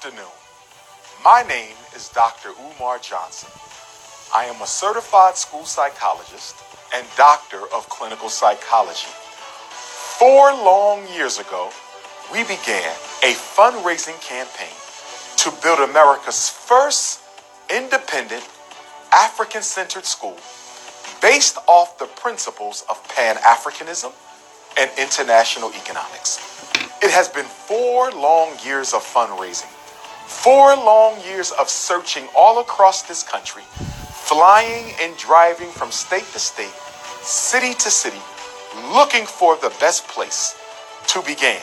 afternoon. My name is Dr. Umar Johnson. I am a certified school psychologist and doctor of clinical psychology. 4 long years ago, we began a fundraising campaign to build America's first independent African-centered school based off the principles of Pan-Africanism and international economics. It has been 4 long years of fundraising, 4 long years of searching all across this country, flying and driving from state to state, city to city, looking for the best place to begin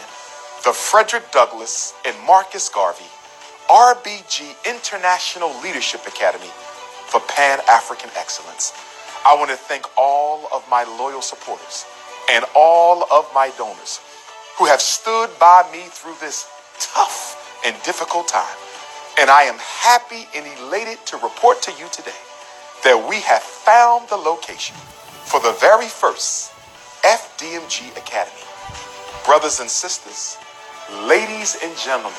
the Frederick Douglass and Marcus Garvey RBG International Leadership Academy for Pan-African Excellence. I want to thank all of my loyal supporters and all of my donors who have stood by me through this tough and difficult time. And I am happy and elated to report to you today that we have found the location for the very first FDMG Academy. Brothers and sisters, ladies and gentlemen,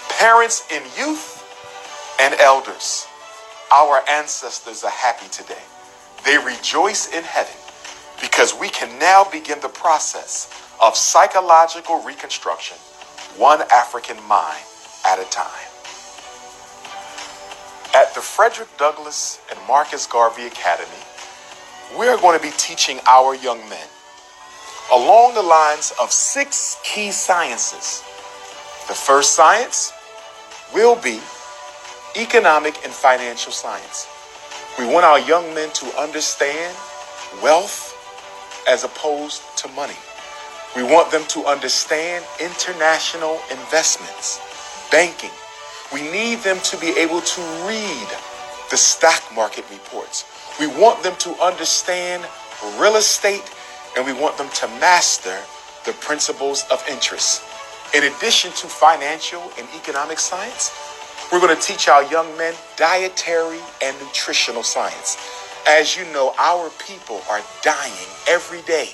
parents and youth and elders, our ancestors are happy today. They rejoice in heaven because we can now begin the process of psychological reconstruction, one African mind at a time. At the Frederick Douglass and Marcus Garvey Academy, we're going to be teaching our young men along the lines of 6 key sciences. The first science will be economic and financial science. We want our young men to understand wealth as opposed to money. We want them to understand international investments, banking. We need them to be able to read the stock market reports. We want them to understand real estate, and we want them to master the principles of interest. In addition to financial and economic science, we're going to teach our young men dietary and nutritional science. As you know, our people are dying every day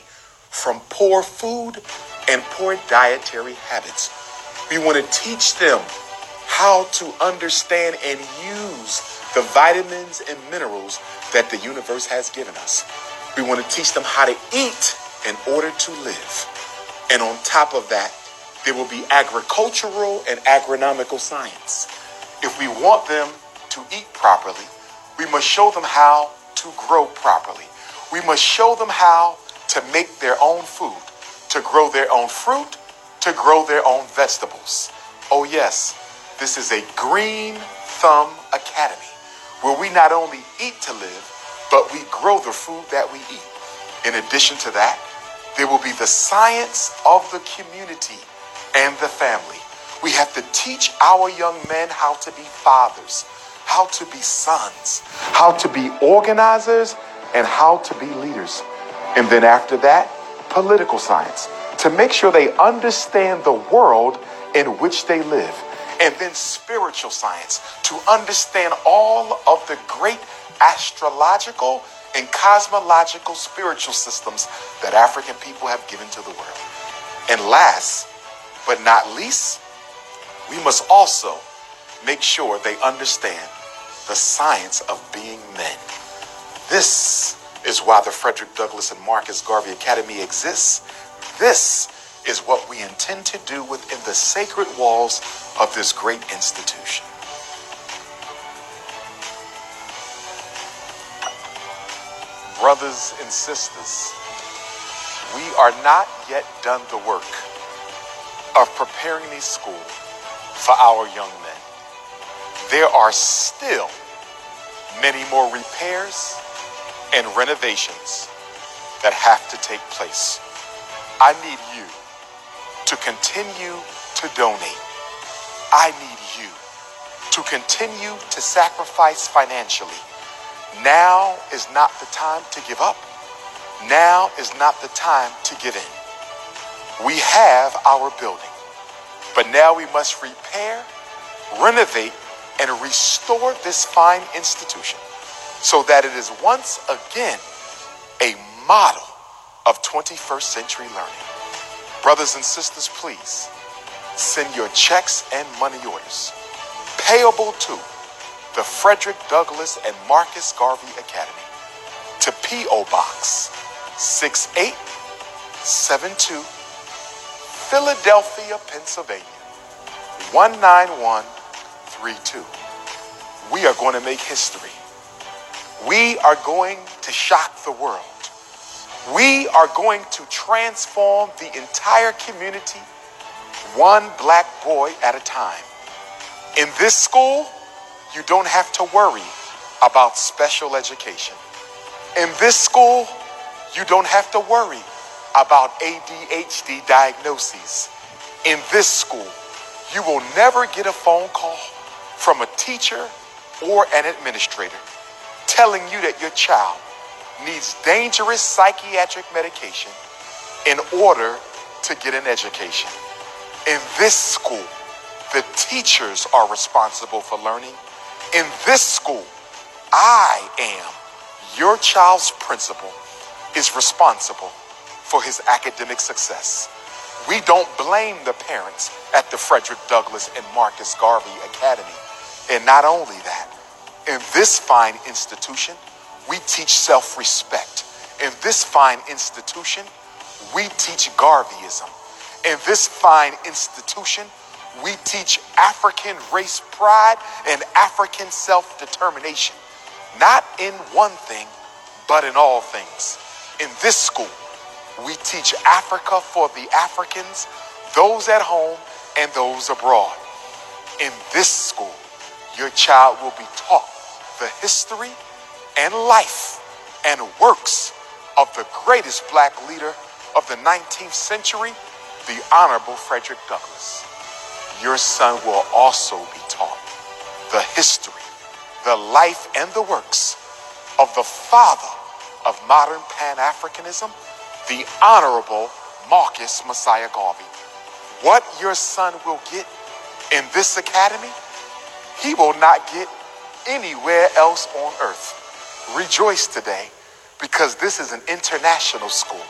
from poor food and poor dietary habits. We want to teach them how to understand and use the vitamins and minerals that the universe has given us. We want to teach them how to eat in order to live. And on top of that, there will be agricultural and agronomical science. If we want them to eat properly, we must show them how to grow properly. We must show them how to make their own food, to grow their own fruit, to grow their own vegetables. Oh yes, this is a Green Thumb Academy where we not only eat to live, but we grow the food that we eat. In addition to that, there will be the science of the community and the family. We have to teach our young men how to be fathers, how to be sons, how to be organizers, and how to be leaders. And then after that, political science, to make sure they understand the world in which they live. And then spiritual science, to understand all of the great astrological and cosmological spiritual systems that African people have given to the world. And last but not least, we must also make sure they understand the science of being men. This is why the Frederick Douglass and Marcus Garvey Academy exists. This is what we intend to do within the sacred walls of this great institution. Brothers and sisters, we are not yet done the work of preparing this school for our young men. There are still many more repairs and renovations that have to take place. I need you to continue to donate. I need you to continue to sacrifice financially. Now is not the time to give up. Now is not the time to give in. We have our building, but now we must repair, renovate, and restore this fine institution so that it is once again a model of 21st century learning. Brothers and sisters, please send your checks and money orders payable to the Frederick Douglass and Marcus Garvey Academy, to P.O. Box 6872, Philadelphia, Pennsylvania 19132. We are going to make history. We are going to shock the world. We are going to transform the entire community, one black boy at a time. In this school, you don't have to worry about special education. In this school, you don't have to worry about ADHD diagnoses. In this school, you will never get a phone call from a teacher or an administrator telling you that your child needs dangerous psychiatric medication in order to get an education. In this school, the teachers are responsible for learning. In this school, I am, your child's principal, is responsible for his academic success. We don't blame the parents at the Frederick Douglass and Marcus Garvey Academy. And not only that, in this fine institution, we teach self-respect. In this fine institution, we teach Garveyism. In this fine institution, we teach African race pride and African self-determination. Not in one thing, but in all things. In this school, we teach Africa for the Africans, those at home and those abroad. In this school, your child will be taught the history and life and works of the greatest black leader of the 19th century, the Honorable Frederick Douglass. Your son will also be taught the history, the life, and the works of the father of modern Pan-Africanism, the Honorable Marcus Messiah Garvey. What your son will get in this academy, he will not get anywhere else on earth. Rejoice today, because this is an international school.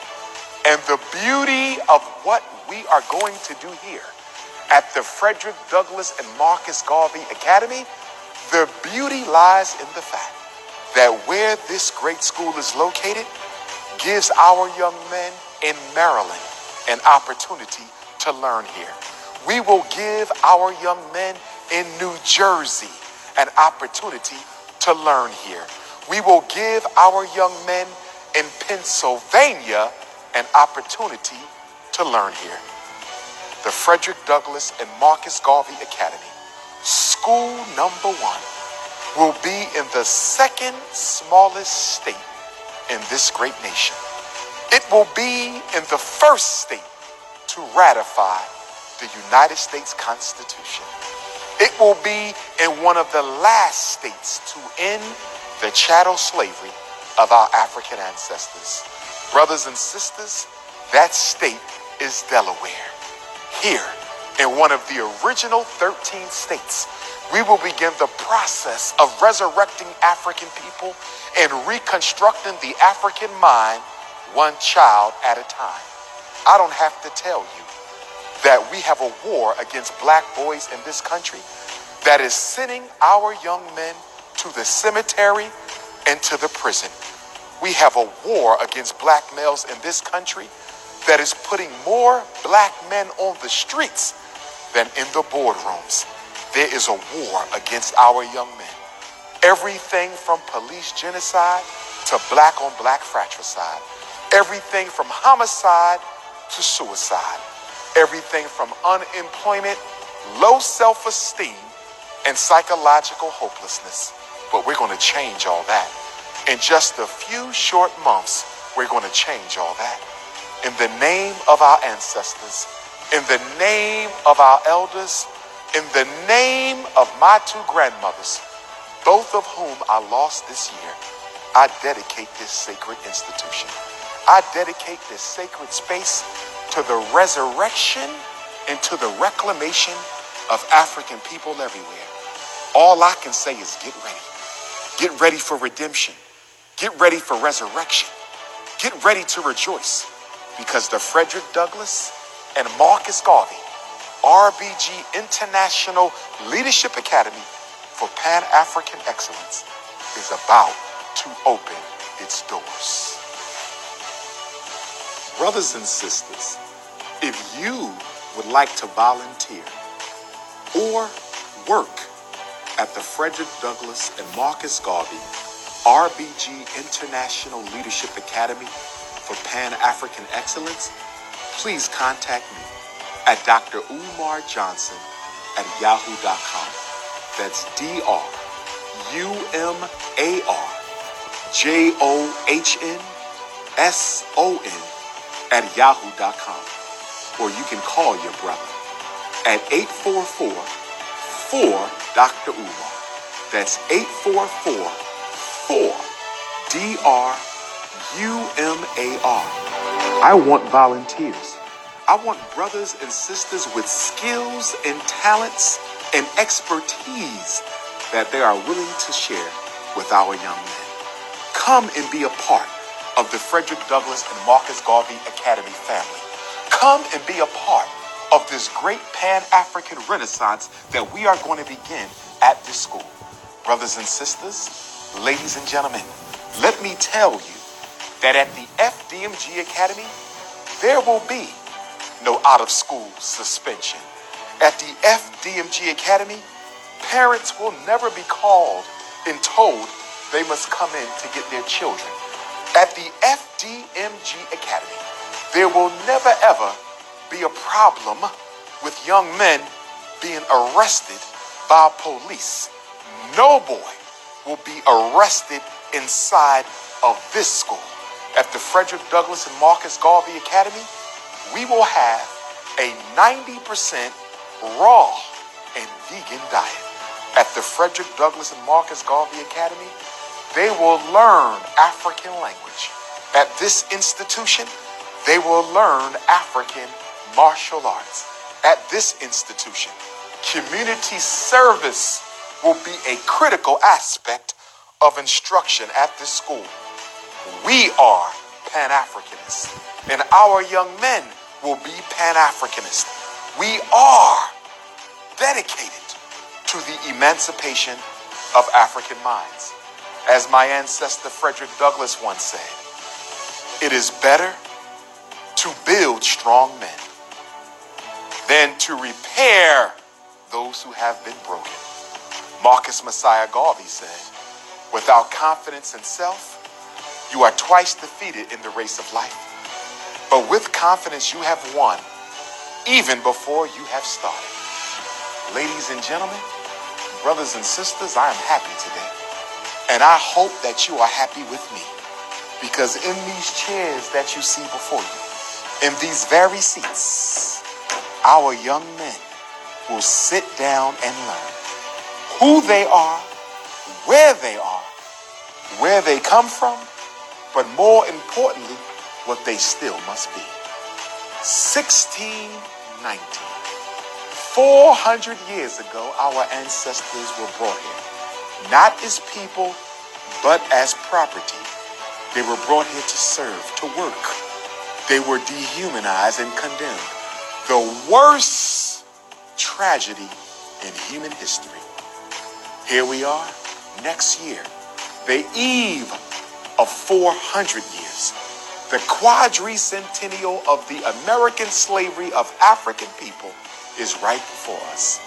And the beauty of what we are going to do here at the Frederick Douglass and Marcus Garvey Academy, the beauty lies in the fact that where this great school is located gives our young men in Maryland an opportunity to learn here. We will give our young men in New Jersey an opportunity to learn here. We will give our young men in Pennsylvania an opportunity to learn here. The Frederick Douglass and Marcus Garvey Academy, school number 1, will be in the second smallest state in this great nation. It will be in the first state to ratify the United States Constitution. It will be in one of the last states to end the chattel slavery of our African ancestors. Brothers and sisters, that state is Delaware. Here, in one of the original 13 states, we will begin the process of resurrecting African people and reconstructing the African mind one child at a time. I don't have to tell you that we have a war against black boys in this country that is sending our young men to the cemetery and to the prison. We have a war against black males in this country that is putting more black men on the streets than in the boardrooms. There is a war against our young men. Everything from police genocide to black on black fratricide. Everything from homicide to suicide. Everything from unemployment, low self-esteem, and psychological hopelessness. But we're going to change all that. In just a few short months, we're going to change all that. In the name of our ancestors, in the name of our elders, in the name of my 2 grandmothers, both of whom I lost this year, I dedicate this sacred institution. I dedicate this sacred space to the resurrection and to the reclamation of African people everywhere. All I can say is get ready. Get ready for redemption. Get ready for resurrection. Get ready to rejoice, because the Frederick Douglass and Marcus Garvey RBG International Leadership Academy for Pan-African Excellence is about to open its doors. Brothers and sisters, if you would like to volunteer or work at the Frederick Douglass and Marcus Garvey RBG International Leadership Academy for Pan-African Excellence, please contact me at Dr. Umar Johnson at yahoo.com. That's DrUmarJohnson at yahoo.com. Or you can call your brother at 844-4-Dr. Umar. That's 844-4-DRUMAR. I want volunteers. I want brothers and sisters with skills and talents and expertise that they are willing to share with our young men. Come and be a part of the Frederick Douglass and Marcus Garvey Academy family. Come and be a part of this great Pan-African Renaissance that we are going to begin at this school. Brothers and sisters, ladies and gentlemen, let me tell you that at the FDMG Academy, there will be no out-of-school suspension. At the FDMG Academy, parents will never be called and told they must come in to get their children. At the FDMG Academy, there will never ever be a problem with young men being arrested by police. No boy will be arrested inside of this school. At the Frederick Douglass and Marcus Garvey Academy, we will have a 90% raw and vegan diet. At the Frederick Douglass and Marcus Garvey Academy, they will learn African language. At this institution, they will learn African martial arts. At this institution, community service will be a critical aspect of instruction at this school. We are Pan-Africanists, and our young men will be Pan-Africanists. We are dedicated to the emancipation of African minds. As my ancestor Frederick Douglass once said, it is better to build strong men than to repair those who have been broken. Marcus Messiah Garvey said, without confidence in self, you are twice defeated in the race of life. But with confidence, you have won, even before you have started. Ladies and gentlemen, brothers and sisters, I am happy today. And I hope that you are happy with me. Because in these chairs that you see before you, in these very seats, our young men will sit down and learn who they are, where they come from, but more importantly, what they still must be. 1619. 400 years ago, our ancestors were brought here, not as people, but as property. They were brought here to serve, to work. They were dehumanized and condemned. The worst tragedy in human history. Here we are, next year, the eve of 400 years, the quadricentennial of the American slavery of African people is right before us.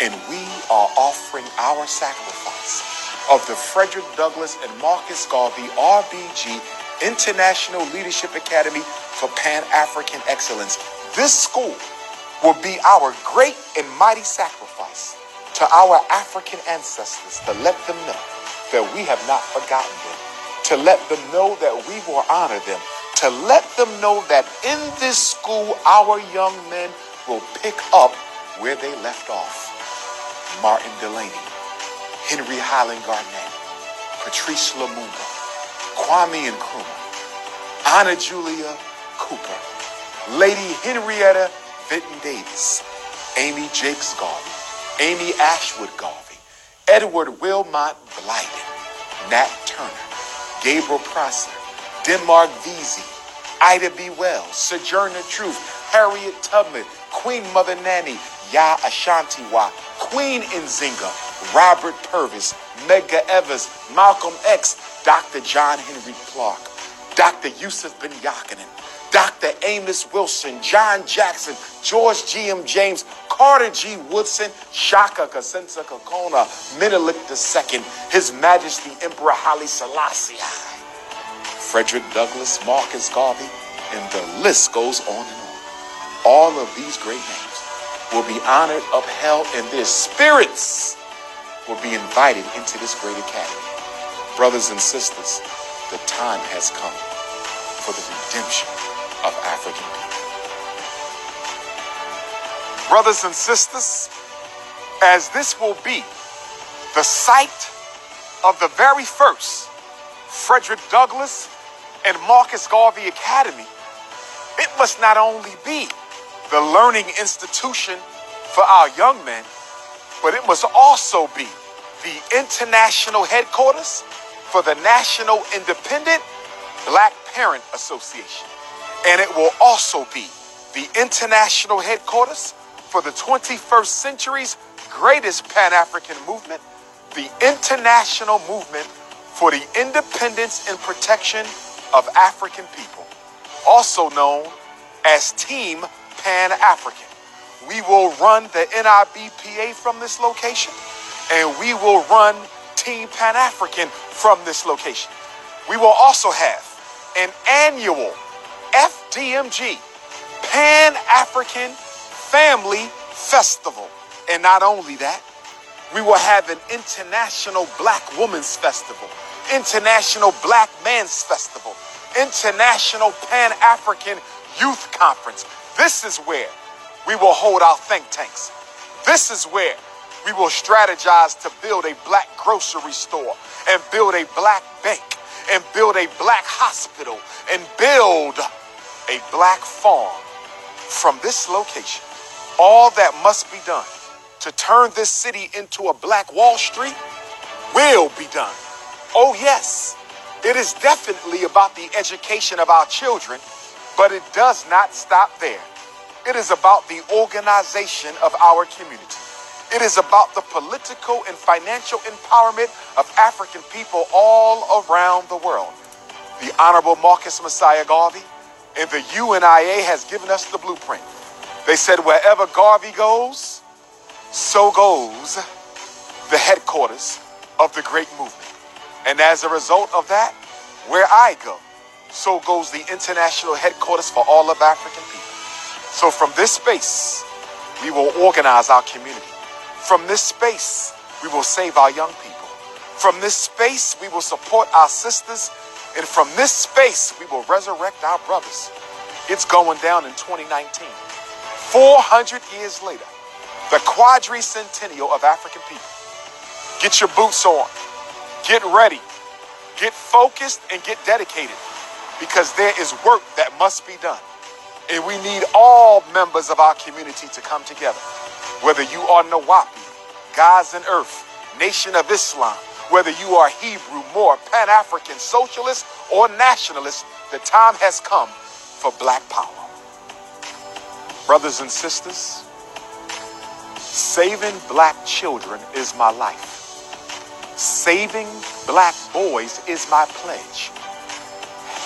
And we are offering our sacrifice of the Frederick Douglass and Marcus Garvey RBG International Leadership Academy for Pan-African Excellence. This school will be our great and mighty sacrifice to our African ancestors to let them know that we have not forgotten them, to let them know that we will honor them, to let them know that in this school our young men will pick up where they left off. Martin Delaney, Henry Highland Garnett, Patrice Lumumba, Kwame Nkrumah, Anna Julia Cooper, Lady Henrietta Vinton Davis, Amy Jakes Garvey, Amy Ashwood Garvey, Edward Wilmot Blyden, Nat Turner, Gabriel Prosser, Denmark Vesey, Ida B. Wells, Sojourner Truth, Harriet Tubman, Queen Mother Nanny, Ya Ashantiwa, Queen Nzinga, Robert Purvis, Medgar Evers, Malcolm X, Dr. John Henry Clark, Dr. Yusuf Ben Yakinen, Dr. Amos Wilson, John Jackson, George G.M. James, Carter G. Woodson, Shaka Kasensa Kakona, Menelik II, His Majesty Emperor Haile Selassie, Frederick Douglass, Marcus Garvey, and the list goes on and on. All of these great names will be honored, upheld, and their spirits will be invited into this great academy. Brothers and sisters, the time has come for the redemption of African people. Brothers and sisters, as this will be the site of the very first Frederick Douglass and Marcus Garvey Academy, it must not only be the learning institution for our young men, but it must also be the international headquarters for the National Independent Black Parent Association. And it will also be the international headquarters for the 21st century's greatest Pan-African movement, the international movement for the independence and protection of African people, also known as Team Pan-African. We will run the NIBPA from this location, and we will run Team Pan-African from this location. We will also have an annual FDMG, Pan-African Family Festival. And not only that, we will have an International Black Women's Festival, International Black Men's Festival, International Pan-African Youth Conference. This is where we will hold our think tanks. This is where we will strategize to build a black grocery store and build a black bank and build a black hospital and build a black farm. From this location, all that must be done to turn this city into a black Wall Street will be done. Oh yes, it is definitely about the education of our children, but it does not stop there. It is about the organization of our community. It is about the political and financial empowerment of African people all around the world. The Honorable Marcus Messiah Garvey and the UNIA has given us the blueprint. They said wherever Garvey goes, so goes the headquarters of the great movement. And as a result of that, where I go, so goes the international headquarters for all of African people. So from this space, we will organize our community. From this space, we will save our young people. From this space, we will support our sisters. And from this space, we will resurrect our brothers. It's going down in 2019. 400 years later, the quadricentennial of African people. Get your boots on. Get ready. Get focused and get dedicated, because there is work that must be done. And we need all members of our community to come together. Whether you are Nawapi, Gazan Earth, Nation of Islam, whether you are Hebrew, Moor, Pan-African, socialist, or nationalist, the time has come for black power. Brothers and sisters, saving black children is my life. Saving black boys is my pledge.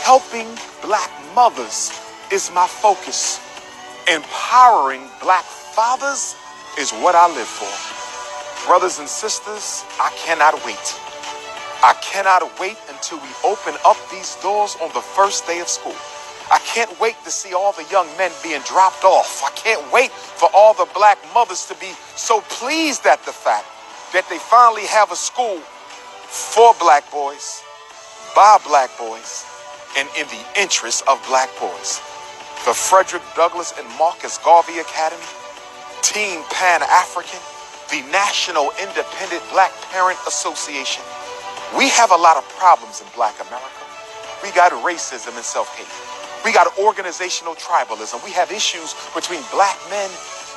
Helping black mothers is my focus. Empowering black fathers is what I live for. Brothers and sisters, I cannot wait. I cannot wait until we open up these doors on the first day of school. I can't wait to see all the young men being dropped off. I can't wait for all the black mothers to be so pleased at the fact that they finally have a school for black boys, by black boys, and in the interest of black boys. The Frederick Douglass and Marcus Garvey Academy, Team Pan-African, the National Independent Black Parent Association. We have a lot of problems in Black America. We got racism and self-hate. We got organizational tribalism. We have issues between black men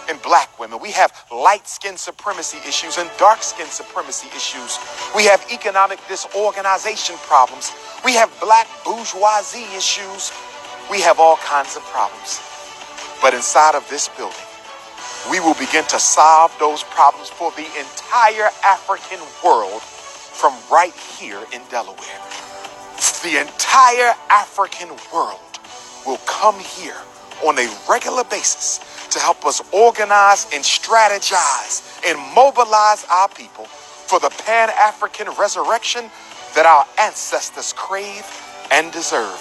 and black women. We have light-skin supremacy issues and dark-skin supremacy issues. We have economic disorganization problems. We have black bourgeoisie issues. We have all kinds of problems. But inside of this building, we will begin to solve those problems for the entire African world from right here in Delaware. The entire African world will come here on a regular basis to help us organize and strategize and mobilize our people for the Pan-African resurrection that our ancestors crave and deserve.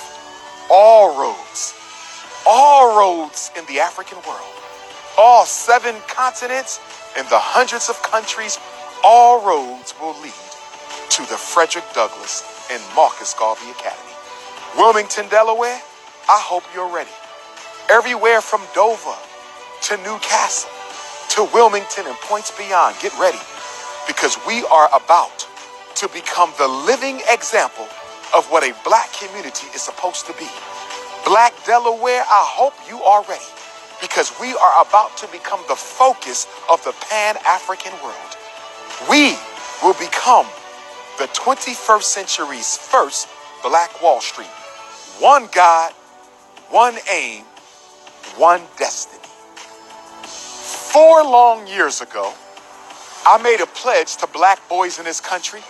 All roads in the African world, all 7 continents and the hundreds of countries, all roads will lead to the Frederick Douglass and Marcus Garvey Academy. Wilmington, Delaware, I hope you're ready. Everywhere from Dover to Newcastle to Wilmington and points beyond, get ready, because we are about to become the living example of what a black community is supposed to be. Black Delaware, I hope you are ready, because we are about to become the focus of the Pan-African world. We will become the 21st century's first Black Wall Street. One God, one aim, one destiny. 4 long years ago, I made a pledge to black boys in this country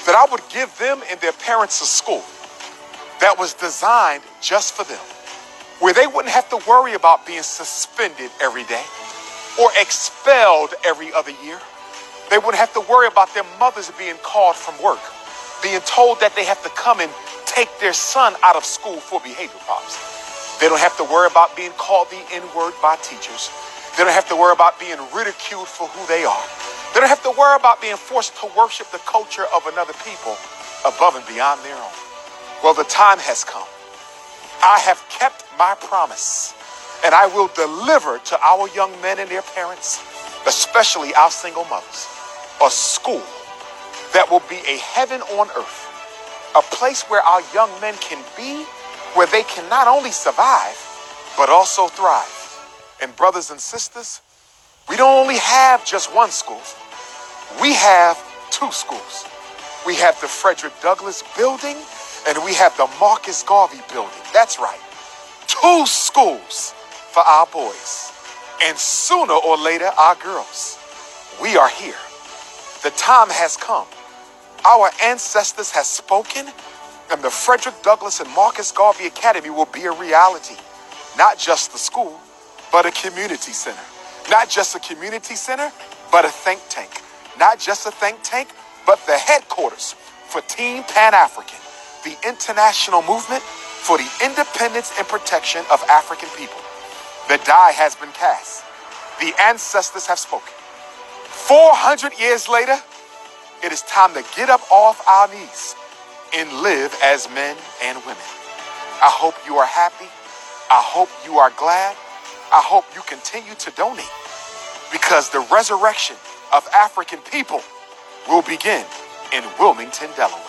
that I would give them and their parents a school that was designed just for them, where they wouldn't have to worry about being suspended every day or expelled every other year. They wouldn't have to worry about their mothers being called from work, being told that they have to come and take their son out of school for behavior problems. They don't have to worry about being called the N-word by teachers. They don't have to worry about being ridiculed for who they are. They don't have to worry about being forced to worship the culture of another people above and beyond their own. Well, the time has come. I have kept my promise, and I will deliver to our young men and their parents, especially our single mothers, a school that will be a heaven on earth, a place where our young men can be, where they can not only survive, but also thrive. And brothers and sisters, we don't only have just one school. We have 2 schools. We have the Frederick Douglass building, and we have the Marcus Garvey building. That's right. 2 schools for our boys, and sooner or later, our girls. We are here. The time has come. Our ancestors have spoken, and the Frederick Douglass and Marcus Garvey Academy will be a reality. Not just the school, but a community center. Not just a community center, but a think tank. Not just a think tank, but the headquarters for Team Pan-African, the international movement for the independence and protection of African people. The die has been cast. The ancestors have spoken. 400 years later, it is time to get up off our knees and live as men and women. I hope you are happy. I hope you are glad. I hope you continue to donate, because the resurrection of African people will begin in Wilmington, Delaware.